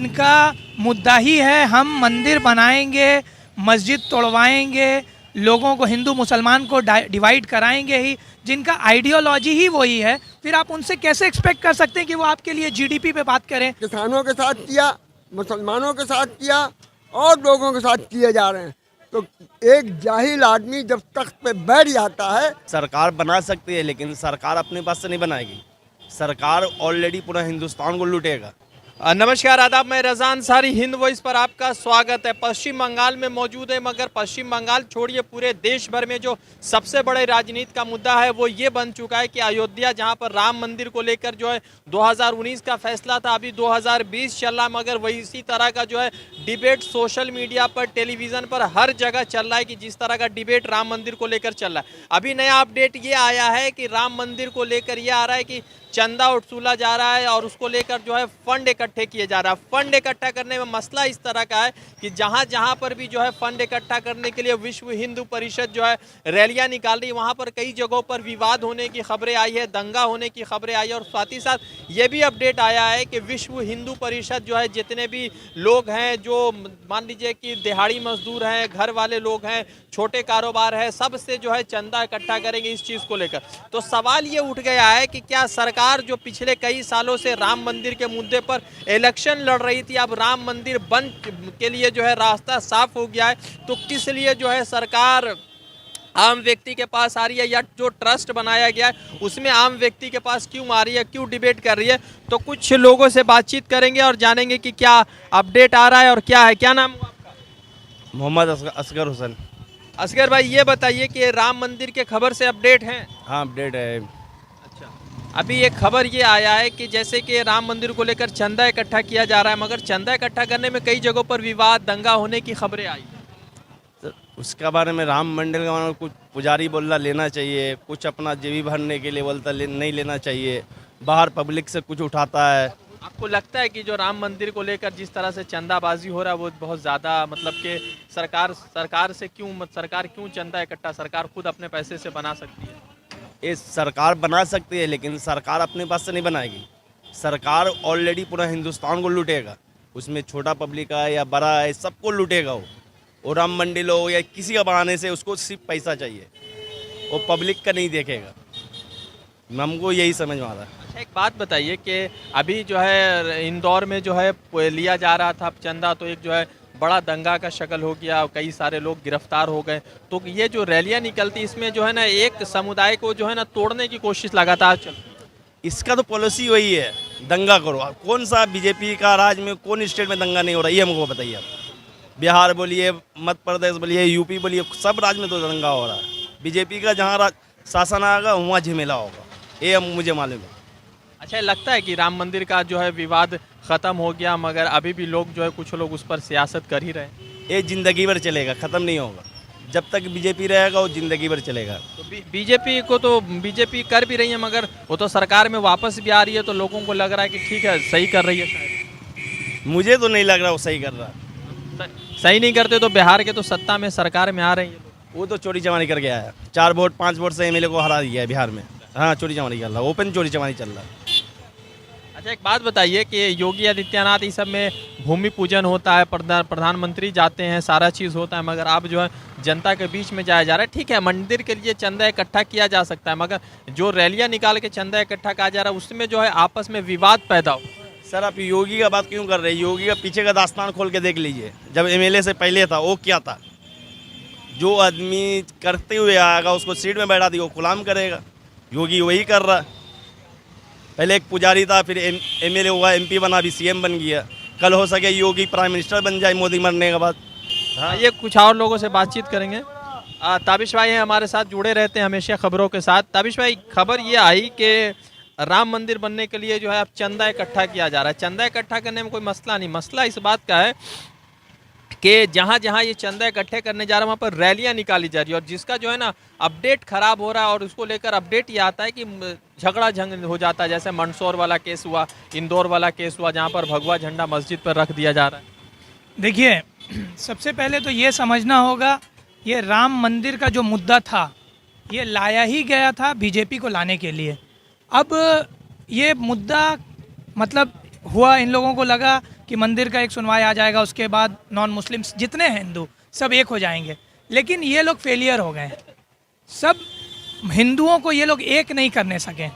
इनका मुद्दा ही है हम मंदिर बनाएंगे, मस्जिद तोड़वाएंगे, लोगों को हिंदू मुसलमान को डिवाइड कराएंगे ही, जिनका आइडियोलॉजी ही वही है। फिर आप उनसे कैसे एक्सपेक्ट कर सकते हैं कि वो आपके लिए जीडीपी पे बात करें? किसानों के साथ किया, मुसलमानों के साथ किया और लोगों के साथ किए जा रहे हैं। तो एक जाहिल आदमी जब तख्त पे बैठ जाता है, सरकार बना सकती है लेकिन सरकार अपने पास से नहीं बनाएगी। सरकार ऑलरेडी पूरा हिंदुस्तान को लूटेगा। नमस्कार आदाब, मैं रज़ा अंसारी, हिंद वॉइस पर आपका स्वागत है। पश्चिम बंगाल में मौजूद है, मगर पश्चिम बंगाल छोड़िए पूरे देश भर में जो सबसे बड़े राजनीति का मुद्दा है वो ये बन चुका है कि अयोध्या, जहां पर राम मंदिर को लेकर जो है 2019 का फैसला था, अभी 2020 चल रहा, मगर वही इसी तरह का जो है डिबेट सोशल मीडिया पर, टेलीविज़न पर हर जगह चल रहा है कि जिस तरह का डिबेट राम मंदिर को लेकर चल रहा है। अभी नया अपडेट ये आया है कि राम मंदिर को लेकर ये आ रहा है कि चंदा वसूला जा रहा है और उसको लेकर जो है फंड इकट्ठे किए जा रहा है। फंड इकट्ठा करने में मसला इस तरह का है कि जहां जहां पर भी जो है फंड इकट्ठा करने के लिए विश्व हिंदू परिषद जो है रैलियां निकाल रही है, वहां पर कई जगहों पर विवाद होने की खबरें आई है, दंगा होने की खबरें आई है। और साथ ही साथ ये भी अपडेट आया है कि विश्व हिंदू परिषद जो है जितने भी लोग हैं, जो मान लीजिए कि दिहाड़ी मजदूर हैं, घर वाले लोग हैं, छोटे कारोबार है, सबसे जो है चंदा इकट्ठा करेंगे इस चीज़ को लेकर। तो सवाल ये उठ गया है कि क्या सरकार जो पिछले कई सालों से राम मंदिर के मुद्दे पर इलेक्शन लड़ रही थी, अब राम मंदिर बन के लिए जो है रास्ता साफ हो गया है, तो किस लिए जो है सरकार आम व्यक्ति के पास आ रही है, या जो ट्रस्ट बनाया गया है उसमें आम व्यक्ति के पास क्यों आ रही है, क्यों डिबेट कर रही है? तो कुछ लोगों से बातचीत करेंगे और जानेंगे कि क्या अपडेट आ रहा है और क्या है। क्या नाम हुआ आपका? मोहम्मद असगर हुसैन। असगर भाई, ये बताइए कि राम मंदिर के खबर से अपडेट हैं? हाँ, अपडेट है। अच्छा, अभी एक खबर ये आया है कि जैसे कि राम मंदिर को लेकर चंदा इकट्ठा किया जा रहा है, मगर चंदा इकट्ठा करने में कई जगहों पर विवाद, दंगा होने की खबरें आई। तो उसके बारे में राम मंदिर का बारे में कुछ पुजारी बोलना लेना चाहिए, कुछ अपना जेबी भरने के लिए बोलता नहीं लेना चाहिए। बाहर पब्लिक से कुछ उठाता है। आपको लगता है कि जो राम मंदिर को लेकर जिस तरह से चंदाबाजी हो रहा है वो बहुत ज़्यादा, मतलब कि सरकार क्यों चंदा इकट्ठा, सरकार खुद अपने पैसे से बना सकती है? ये सरकार बना सकती है लेकिन सरकार अपने पास से नहीं बनाएगी। सरकार ऑलरेडी पूरा हिंदुस्तान को लूटेगा। उसमें छोटा पब्लिक है या बड़ा है, सबको लूटेगा वो राम मंदिर हो या किसी का बनाने से उसको सिर्फ पैसा चाहिए, वो पब्लिक का नहीं देखेगा। हमको यही समझ में आ रहा है। अच्छा, एक बात बताइए कि अभी जो है इंदौर में जो है लिया जा रहा था चंदा, तो एक जो है बड़ा दंगा का शक्ल हो गया, कई सारे लोग गिरफ्तार हो गए। तो ये जो रैलियां निकलती इसमें जो है ना एक समुदाय को जो है ना तोड़ने की कोशिश लगातार चलती है। इसका तो पॉलिसी वही है, दंगा करो। कौन सा बीजेपी का राज में कौन स्टेट में दंगा नहीं हो रहा, ये हमको बताइए आप। बिहार बोलिए, मध्य प्रदेश बोलिए, यूपी बोलिए, सब राज्य में तो दंगा हो रहा है। बीजेपी का जहाँ शासन आएगा वहाँ झमेला होगा, ये मुझे मालूम है। अच्छा, लगता है कि राम मंदिर का जो है विवाद ख़त्म हो गया, मगर अभी भी लोग जो है कुछ लोग उस पर सियासत कर ही रहे हैं? ये ज़िंदगी भर चलेगा, ख़त्म नहीं होगा। जब तक बीजेपी रहेगा वो ज़िंदगी भर चलेगा। तो बीजेपी कर भी रही है, मगर वो तो सरकार में वापस भी आ रही है, तो लोगों को लग रहा है कि ठीक है सही कर रही है। शायद मुझे तो नहीं लग रहा वो सही कर रहा। सही नहीं करते तो बिहार के तो सत्ता में सरकार में आ रही है। वो तो चोरी चमारी करके आया, 4 वोट 5 वोट से एमएलए को हरा दिया है बिहार में। हाँ, चोरी चमारी चल रहा, ओपन चोरी चमारी चल रहा है। अच्छा, एक बात बताइए कि योगी आदित्यनाथ इस सब में भूमि पूजन होता है, प्रधानमंत्री जाते हैं, सारा चीज़ होता है, मगर आप जो है जनता के बीच में जाया जा रहा है। ठीक है, मंदिर के लिए चंदा इकट्ठा किया जा सकता है, मगर जो रैलियां निकाल के चंदा इकट्ठा किया जा रहा है उसमें जो है आपस में विवाद पैदा हो। सर, आप योगी का बात क्यों कर रहे हैं? योगी का पीछे का दास्तान खोल के देख लीजिए। जब एमएलए से पहले था वो क्या था? जो आदमी करते हुए आएगा उसको सीट में बैठा दिया, वो गुलाम करेगा। योगी वही कर रहा है। पहले एक पुजारी था, फिर एमएलए हुआ, एमपी बना, अभी सीएम बन गया। कल हो सके योगी प्राइम मिनिस्टर बन जाए मोदी मरने के बाद। हाँ, ये कुछ और लोगों से बातचीत करेंगे। ताबिश भाई हैं हमारे साथ, जुड़े रहते हैं हमेशा खबरों के साथ। ताबिश भाई, खबर ये आई कि राम मंदिर बनने के लिए जो है अब चंदा इकट्ठा किया जा रहा है। चंदा इकट्ठा करने में कोई मसला नहीं, मसला इस बात का है कि जहाँ जहाँ ये चंदा इकट्ठे करने जा रहा है वहाँ पर रैलियाँ निकाली जा रही है, और जिसका जो है ना अपडेट खराब हो रहा है, और उसको लेकर अपडेट ये आता है कि झगड़ा झंग हो जाता है। जैसे मंदसौर वाला केस हुआ, इंदौर वाला केस हुआ, जहाँ पर भगवा झंडा मस्जिद पर रख दिया जा रहा है। देखिए, सबसे पहले तो ये समझना होगा, ये राम मंदिर का जो मुद्दा था ये लाया ही गया था बीजेपी को लाने के लिए। अब ये मुद्दा मतलब हुआ, इन लोगों को लगा कि मंदिर का एक सुनवाई आ जाएगा, उसके बाद नॉन मुस्लिम्स जितने हैं हिंदू सब एक हो जाएंगे। लेकिन ये लोग फेलियर हो गए, सब हिंदुओं को ये लोग एक नहीं करने सके।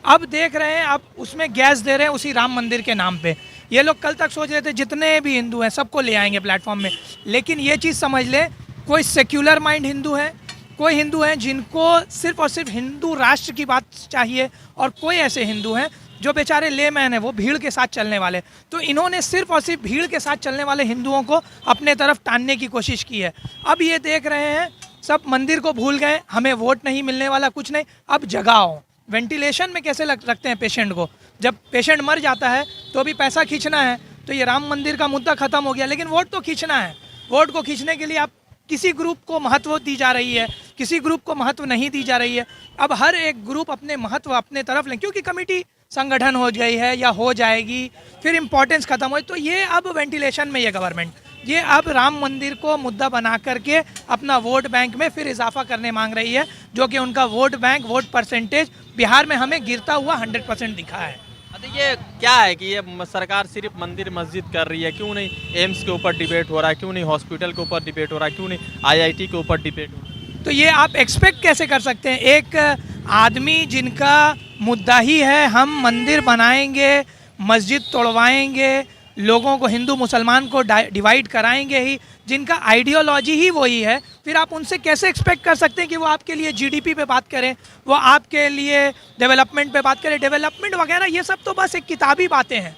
अब देख रहे हैं, अब उसमें गैस दे रहे हैं उसी राम मंदिर के नाम पे। ये लोग कल तक सोच रहे थे जितने भी हिंदू हैं सबको ले आएंगे प्लेटफॉर्म में, लेकिन ये चीज़ समझ लें, कोई सेक्युलर माइंड हिंदू है, कोई हिंदू हैं जिनको सिर्फ और सिर्फ हिंदू राष्ट्र की बात चाहिए, और कोई ऐसे हिंदू हैं जो बेचारे लेमैन हैं, वो भीड़ के साथ चलने वाले। तो इन्होंने सिर्फ और सिर्फ भीड़ के साथ चलने वाले हिंदुओं को अपने तरफ टानने की कोशिश की है। अब ये देख रहे हैं सब मंदिर को भूल गए, हमें वोट नहीं मिलने वाला, कुछ नहीं, अब जगाओ। वेंटिलेशन में कैसे रखते हैं पेशेंट को, जब पेशेंट मर जाता है तो भी पैसा खींचना है। तो ये राम मंदिर का मुद्दा खत्म हो गया, लेकिन वोट तो खींचना है। वोट को खींचने के लिए आप किसी ग्रुप को महत्व दी जा रही है, किसी ग्रुप को महत्व नहीं दी जा रही है। अब हर एक ग्रुप अपने महत्व अपने तरफ लें, क्योंकि कमेटी संगठन हो गई है या हो जाएगी, फिर इम्पोर्टेंस खत्म हो। तो ये अब वेंटिलेशन में ये गवर्नमेंट, ये अब राम मंदिर को मुद्दा बना करके अपना वोट बैंक में फिर इजाफा करने मांग रही है, जो कि उनका vote bank, vote percentage Bihar में हमें गिरता हुआ 100% दिखा है। तो ये क्या है कि ये सरकार सिर्फ मंदिर मस्जिद कर रही है? क्यों नहीं एम्स के ऊपर डिबेट हो रहा है, क्यों नहीं हॉस्पिटल के ऊपर डिबेट हो रहा है, क्यों नहीं IIT के ऊपर डिबेट हो रहा है? तो ये आप एक्सपेक्ट कैसे कर सकते हैं? एक आदमी जिनका मुद्दा ही है हम मंदिर बनाएंगे, मस्जिद तोड़वाएंगे, लोगों को हिंदू मुसलमान को डिवाइड कराएंगे ही, जिनका आइडियोलॉजी ही वही है, फिर आप उनसे कैसे एक्सपेक्ट कर सकते हैं कि वो आपके लिए GDP पे बात करें, वो आपके लिए डेवलपमेंट पे बात करें? डेवलपमेंट वगैरह ये सब तो बस एक किताबी बातें हैं।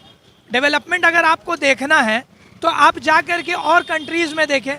डेवलपमेंट अगर आपको देखना है तो आप जा कर के और कंट्रीज़ में देखें,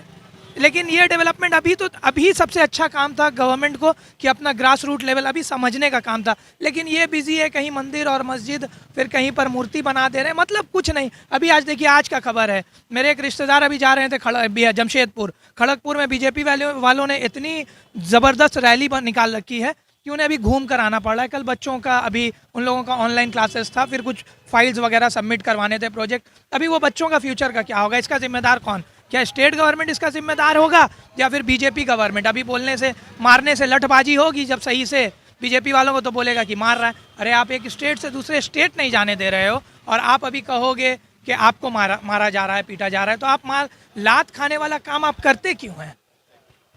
लेकिन ये डेवलपमेंट अभी सबसे अच्छा काम था गवर्नमेंट को कि अपना ग्रास रूट लेवल अभी समझने का काम था। लेकिन ये बिजी है, कहीं मंदिर और मस्जिद, फिर कहीं पर मूर्ति बना दे रहे हैं, मतलब कुछ नहीं। अभी आज देखिए, आज का खबर है, मेरे एक रिश्तेदार अभी जा रहे थे जमशेदपुर, खड़गपुर में BJP वालों ने इतनी ज़बरदस्त रैली निकाल रखी है कि उन्हें अभी घूम कर आना पड़ रहा है। कल बच्चों का, अभी उन लोगों का ऑनलाइन क्लासेस था, फिर कुछ फाइल्स वगैरह सबमिट करवाने थे, प्रोजेक्ट। अभी वो बच्चों का फ्यूचर का क्या होगा, इसका जिम्मेदार कौन? क्या स्टेट गवर्नमेंट इसका जिम्मेदार होगा या फिर BJP गवर्नमेंट? अभी बोलने से, मारने से लठबाजी होगी, जब सही से BJP वालों को तो बोलेगा कि मार रहा है। अरे आप एक स्टेट से दूसरे स्टेट नहीं जाने दे रहे हो, और आप अभी कहोगे कि आपको मारा जा रहा है, पीटा जा रहा है, तो आप लात खाने वाला काम आप करते क्यों हैं?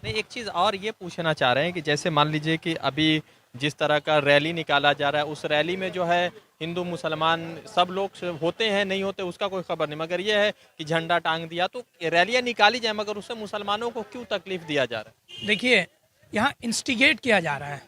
नहीं, एक चीज़ और ये पूछना चाह रहे हैं कि जैसे मान लीजिए कि अभी जिस तरह का रैली निकाला जा रहा है, उस रैली में जो है हिंदू मुसलमान सब लोग होते हैं, नहीं होते उसका कोई खबर नहीं, मगर ये है कि झंडा टांग दिया, तो रैलियाँ निकाली जाए, मगर उससे मुसलमानों को क्यों तकलीफ दिया जा रहा है? देखिए, यहाँ इंस्टिगेट किया जा रहा है।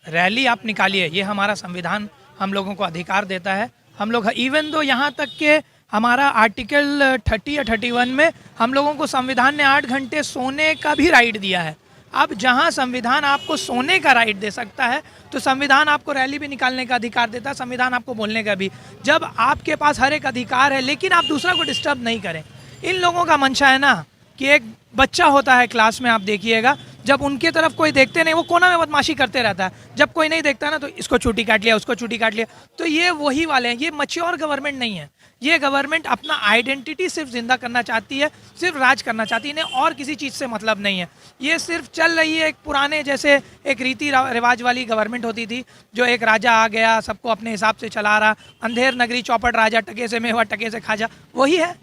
रैली आप निकालिए, ये हमारा संविधान हम लोगों को अधिकार देता है। हम लोग इवन दो यहाँ तक के हमारा आर्टिकल 30 या 31 में हम लोगों को संविधान ने 8 घंटे सोने का भी राइट दिया है। अब जहाँ संविधान आपको सोने का राइट दे सकता है, तो संविधान आपको रैली भी निकालने का अधिकार देता है, संविधान आपको बोलने का भी। जब आपके पास हर एक अधिकार है, लेकिन आप दूसरा को डिस्टर्ब नहीं करें। इन लोगों का मंशा है ना कि एक बच्चा होता है क्लास में, आप देखिएगा, जब उनके तरफ कोई देखते नहीं, वो कोना में बदमाशी करते रहता है। जब कोई नहीं देखता ना, तो इसको छुट्टी काट लिया, उसको छुट्टी काट लिया। तो ये वही वाले हैं। ये मैच्योर गवर्नमेंट नहीं है। ये गवर्नमेंट अपना आइडेंटिटी सिर्फ जिंदा करना चाहती है, सिर्फ राज करना चाहती है, इन्हें और किसी चीज़ से मतलब नहीं है। ये सिर्फ चल रही है एक पुराने जैसे एक रीति रिवाज वाली गवर्नमेंट होती थी, जो एक राजा आ गया, सबको अपने हिसाब से चला रहा, अंधेर नगरी चौपट राजा, टके से मेवा टके से खाजा, वही है।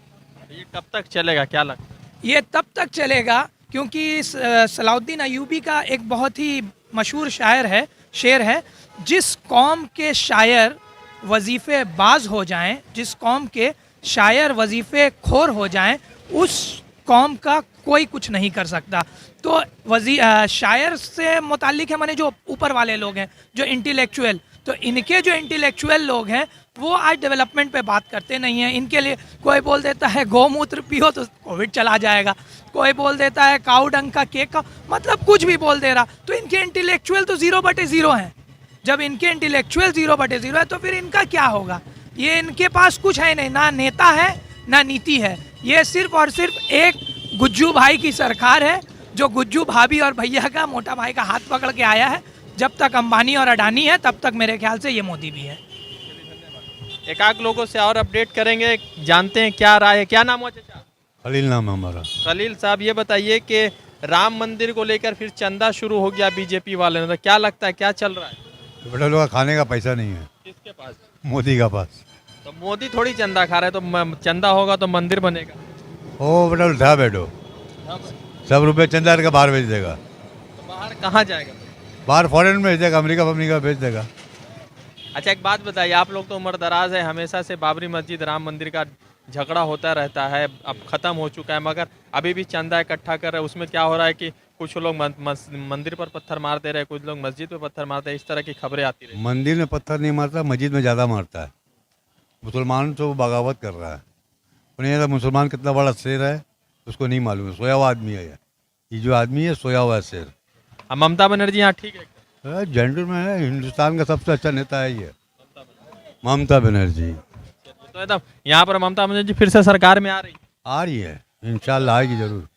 ये कब तक चलेगा, क्या लगता है? ये तब तक चलेगा क्योंकि सलाउद्दीन अयूबी का एक बहुत ही मशहूर शेर है, जिस कौम के शायर वजीफ़े बाज हो जाएं, जिस कौम के शायर वजीफ़े खोर हो जाएं, उस कौम का कोई कुछ नहीं कर सकता। तो शायर से मुताल्लिक है, माने जो ऊपर वाले लोग हैं, जो इंटेलेक्चुअल, तो इनके जो इंटेलेक्चुअल लोग हैं वो आज डेवलपमेंट पे बात करते नहीं हैं। इनके लिए कोई बोल देता है गौमूत्र पियो तो कोविड चला जाएगा, कोई बोल देता है काऊ डंग का केक का, मतलब कुछ भी बोल दे रहा। तो इनके इंटेलेक्चुअल तो 0/0 हैं। जब इनके इंटेलेक्चुअल 0/0 है तो फिर इनका क्या होगा? ये इनके पास कुछ है नहीं, ना नेता है ना नीति है। ये सिर्फ और सिर्फ एक गुज्जू भाई की सरकार है, जो गुज्जू भाभी और भैया का, मोटा भाई का हाथ पकड़ के आया है। जब तक अंबानी और अडानी है तब तक मेरे ख्याल से ये मोदी भी है। एक आध लोगों से और अपडेट करेंगे, जानते हैं क्या राय है। क्या नाम हो चाचा? खलील नाम है हमारा। खलील साहब, ये बताइए कि राम मंदिर को लेकर फिर चंदा शुरू हो गया BJP वाले ने, तो क्या लगता है क्या चल रहा है? तो बेटा लोग का खाने का पैसा नहीं है। किसके पास? मोदी का पास। तो मोदी थोड़ी चंदा खा रहे हैं, तो चंदा होगा तो मंदिर बनेगा। ओ बेटा उल्टा बैठो, सब रुपये चंदा का बाहर भेज देगा, तो बाहर कहाँ जाएगा? बाहर फॉरेन में भेज देगा, अमेरिका भेज देगा। अच्छा एक बात बताइए, आप लोग तो उम्र दराज है, हमेशा से बाबरी मस्जिद राम मंदिर का झगड़ा होता रहता है, अब खत्म हो चुका है, मगर अभी भी चंदा इकट्ठा कर रहे हैं। उसमें क्या हो रहा है कि कुछ लोग मंदिर पर पत्थर मार दे रहे हैं, कुछ लोग मस्जिद पर पत्थर मारते हैं, इस तरह की खबरें आती रही। मंदिर में पत्थर नहीं मारता, मस्जिद में ज़्यादा मारता है। मुसलमान तो बगावत कर रहा है, उन्हें तो मुसलमान कितना बड़ा शेर है उसको नहीं मालूम है, सोया हुआ आदमी है ये जो आदमी है सोया हुआ है शेर। अब ममता बनर्जी यहाँ ठीक है? जेंटलमैन है, हिंदुस्तान का सबसे अच्छा नेता है ये ममता बनर्जी। तो एकदम यहाँ पर ममता बनर्जी फिर से सरकार में आ रही है, इंशाल्लाह आएगी जरूर,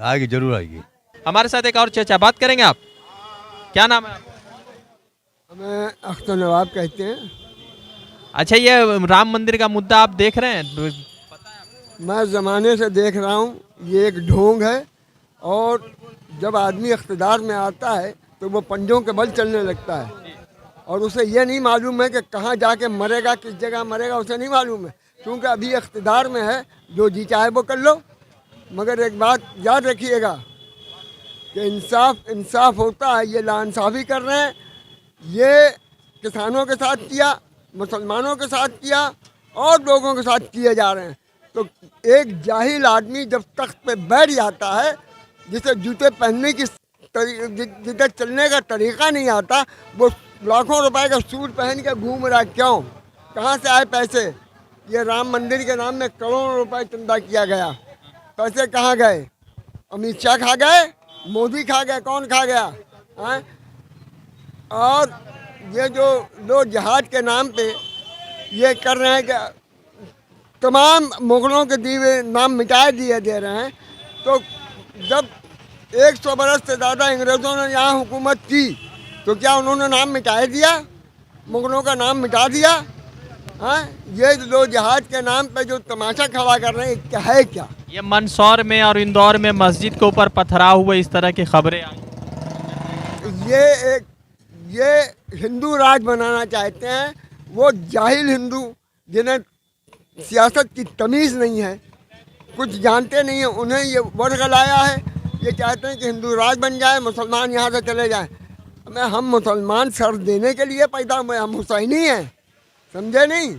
आएगी जरूर आएगी। हमारे साथ एक और चर्चा बात करेंगे। आप क्या नाम है आपका? हमें अख्तर नवाब कहते हैं। अच्छा ये राम मंदिर का मुद्दा आप देख रहे हैं? मैं ज़माने से देख रहा हूँ, ये एक ढोंग है, और जब आदमी इख्तिदार में आता है तो वो पंजों के बल चलने लगता है, और उसे ये नहीं मालूम है कि कहाँ जाके मरेगा, किस जगह मरेगा, उसे नहीं मालूम है, क्योंकि अभी इख्तिदार में है, जो जी चाहे वो कर लो। मगर एक बात याद रखिएगा कि इंसाफ होता है, ये नाइंसाफ़ी कर रहे हैं, ये किसानों के साथ किया, मुसलमानों के साथ किया, और लोगों के साथ किए जा रहे हैं। तो एक जाहिल आदमी जब तख्त पे बैठ जाता है, जिसे जूते पहनने की जिधर चलने का तरीका नहीं आता, वो लाखों रुपए का सूट पहन के घूम रहा है। क्यों? कहाँ से आए पैसे? ये राम मंदिर के नाम में करोड़ों रुपए चंदा किया गया, पैसे कहाँ गए? अमित शाह खा गए, मोदी खा गए, कौन खा गया? हैं? और ये जो लोग जहाज के नाम पे ये कर रहे हैं कि तमाम मुगलों के दिए नाम मिटाए दिए दे रहे हैं, तो जब 100 बरस से ज़्यादा अंग्रेज़ों ने यहाँ हुकूमत की, तो क्या उन्होंने नाम मिटाए दिया? मुगलों का नाम मिटा दिया? हाँ, ये लोग जहाज के नाम पे जो तमाशा खड़ा कर रहे हैं, क्या है क्या? ये मंदसौर में और इंदौर में मस्जिद के ऊपर पथराव हुए, इस तरह की खबरें आई। ये हिंदू राज बनाना चाहते हैं, वो जाहिल हिंदू जिन्हें सियासत की तमीज़ नहीं है, कुछ जानते नहीं हैं, उन्हें ये वर्ग लाया है। ये चाहते हैं कि हिंदू राज बन जाए, मुसलमान यहाँ से चले जाएं। हम मुसलमान सर देने के लिए पैदा हुए, हम हुसैनी हैं, समझे नहीं?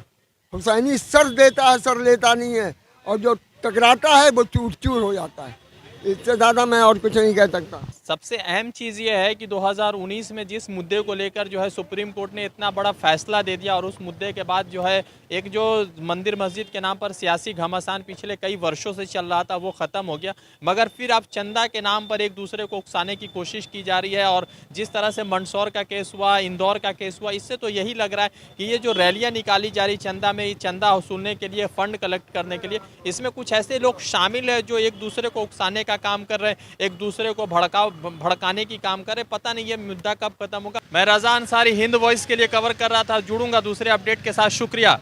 हुसैनी सर देता है, सर लेता नहीं है, और जो टकराता है वो चूर चूर हो जाता है। इससे ज़्यादा मैं और कुछ नहीं कह सकता। सबसे अहम चीज़ ये है कि 2019 में जिस मुद्दे को लेकर जो है सुप्रीम कोर्ट ने इतना बड़ा फैसला दे दिया, और उस मुद्दे के बाद जो है एक जो मंदिर मस्जिद के नाम पर सियासी घमासान पिछले कई वर्षों से चल रहा था वो ख़त्म हो गया। मगर फिर अब चंदा के नाम पर एक दूसरे को उकसाने की कोशिश की जा रही है, और जिस तरह से मंदसौर का केस हुआ, इंदौर का केस हुआ, इससे तो यही लग रहा है कि ये जो रैलियाँ निकाली जा रही चंदा में, चंदा वसूलने के लिए, फ़ंड कलेक्ट करने के लिए, इसमें कुछ ऐसे लोग शामिल हैं जो एक दूसरे को उकसाने का काम कर रहे हैं, एक दूसरे को भड़काने की काम कर रहे हैं। पता नहीं ये मुद्दा कब खत्म होगा। मैं रज़ा अंसारी हिंद वॉइस के लिए कवर कर रहा था, जुड़ूंगा दूसरे अपडेट के साथ। शुक्रिया।